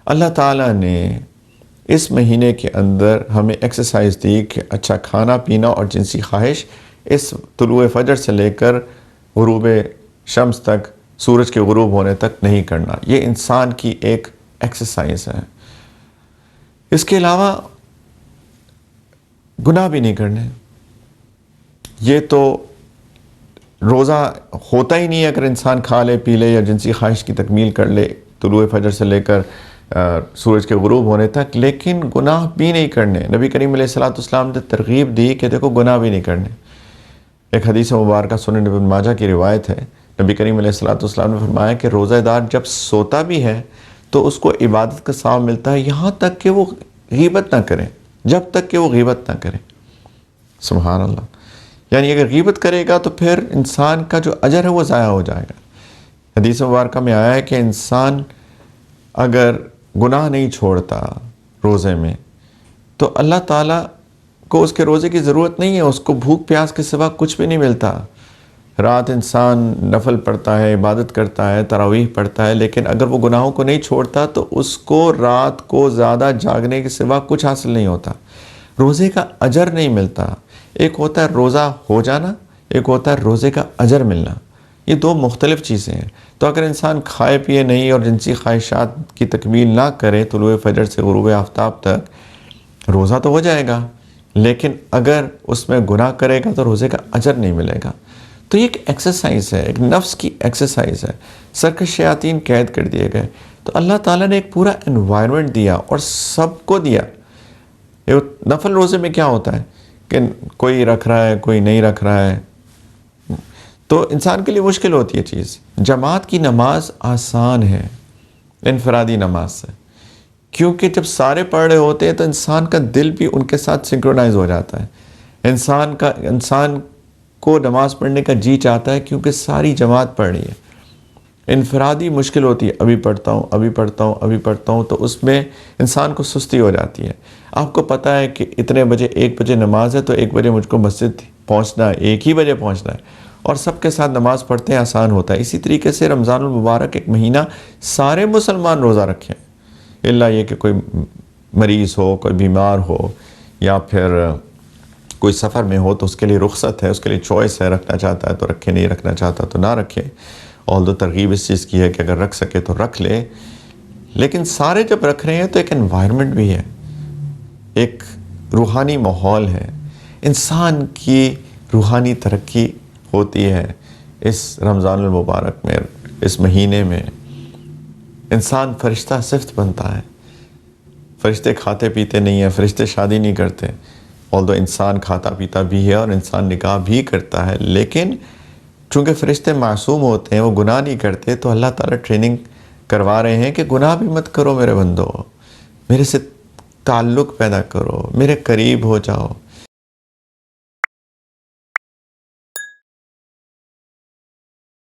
اللہ تعالیٰ نے اس مہینے کے اندر ہمیں ایکسرسائز دی کہ اچھا کھانا پینا اور جنسی خواہش اس طلوع فجر سے لے کر غروب شمس تک، سورج کے غروب ہونے تک نہیں کرنا. یہ انسان کی ایک ایکسرسائز ہے. اس کے علاوہ گناہ بھی نہیں کرنے. یہ تو روزہ ہوتا ہی نہیں ہے اگر انسان کھا لے پی لے یا جنسی خواہش کی تکمیل کر لے طلوع فجر سے لے کر سورج کے غروب ہونے تک، لیکن گناہ بھی نہیں کرنے. نبی کریم علیہ السلام نے ترغیب دی کہ دیکھو گناہ بھی نہیں کرنے. ایک حدیث مبارکہ سنن ابن ماجہ کی روایت ہے، نبی کریم علیہ السلام نے فرمایا کہ روزہ دار جب سوتا بھی ہے تو اس کو عبادت کا ثواب ملتا ہے یہاں تک کہ وہ غیبت نہ کرے، جب تک کہ وہ غیبت نہ کرے. سبحان اللہ. یعنی اگر غیبت کرے گا تو پھر انسان کا جو اجر ہے وہ ضائع ہو جائے گا. حدیث مبارکہ میں آیا ہے کہ انسان اگر گناہ نہیں چھوڑتا روزے میں تو اللہ تعالیٰ کو اس کے روزے کی ضرورت نہیں ہے، اس کو بھوک پیاس کے سوا کچھ بھی نہیں ملتا. رات انسان نفل پڑھتا ہے، عبادت کرتا ہے، تراویح پڑھتا ہے، لیکن اگر وہ گناہوں کو نہیں چھوڑتا تو اس کو رات کو زیادہ جاگنے کے سوا کچھ حاصل نہیں ہوتا، روزے کا اجر نہیں ملتا. ایک ہوتا ہے روزہ ہو جانا، ایک ہوتا ہے روزے کا اجر ملنا. یہ دو مختلف چیزیں ہیں. تو اگر انسان کھائے پیے نہیں اور جنسی خواہشات کی تکمیل نہ کرے طلوع فجر سے غروب آفتاب تک، روزہ تو ہو جائے گا لیکن اگر اس میں گناہ کرے گا تو روزے کا اجر نہیں ملے گا. تو یہ ایک ایکسرسائز ہے، ایک نفس کی ایکسرسائز ہے. سرکش شیاطین قید کر دیے گئے. تو اللہ تعالیٰ نے ایک پورا انوائرمنٹ دیا اور سب کو دیا. نفل روزے میں کیا ہوتا ہے کہ کوئی رکھ رہا ہے کوئی نہیں رکھ رہا ہے، تو انسان کے لیے مشکل ہوتی ہے چیز. جماعت کی نماز آسان ہے انفرادی نماز سے، کیونکہ جب سارے پڑھ رہے ہوتے ہیں تو انسان کا دل بھی ان کے ساتھ سنکرونائز ہو جاتا ہے. انسان کو نماز پڑھنے کا جی چاہتا ہے کیونکہ ساری جماعت پڑھ رہی ہے. انفرادی مشکل ہوتی ہے، ابھی پڑھتا ہوں، تو اس میں انسان کو سستی ہو جاتی ہے. آپ کو پتہ ہے کہ اتنے بجے 1 بجے نماز ہے تو 1 بجے مجھ کو مسجد پہنچنا ہے، 1 ہی بجے پہنچنا ہے، اور سب کے ساتھ نماز پڑھتے ہیں آسان ہوتا ہے. اسی طریقے سے رمضان المبارک ایک مہینہ سارے مسلمان روزہ رکھیں، الا یہ کہ کوئی مریض ہو، کوئی بیمار ہو، یا پھر کوئی سفر میں ہو تو اس کے لیے رخصت ہے، اس کے لیے چوائس ہے، رکھنا چاہتا ہے تو رکھے، نہیں رکھنا چاہتا تو نہ رکھے. اور ترغیب اس چیز کی ہے کہ اگر رکھ سکے تو رکھ لے. لیکن سارے جب رکھ رہے ہیں تو ایک انوائرمنٹ بھی ہے، ایک روحانی ماحول ہے. انسان کی روحانی ترقی ہوتی ہے اس رمضان المبارک میں. اس مہینے میں انسان فرشتہ صفت بنتا ہے. فرشتے کھاتے پیتے نہیں ہیں، فرشتے شادی نہیں کرتے، although انسان کھاتا پیتا بھی ہے اور انسان نکاح بھی کرتا ہے، لیکن چونکہ فرشتے معصوم ہوتے ہیں، وہ گناہ نہیں کرتے، تو اللہ تعالیٰ ٹریننگ کروا رہے ہیں کہ گناہ بھی مت کرو میرے بندو، میرے سے تعلق پیدا کرو، میرے قریب ہو جاؤ.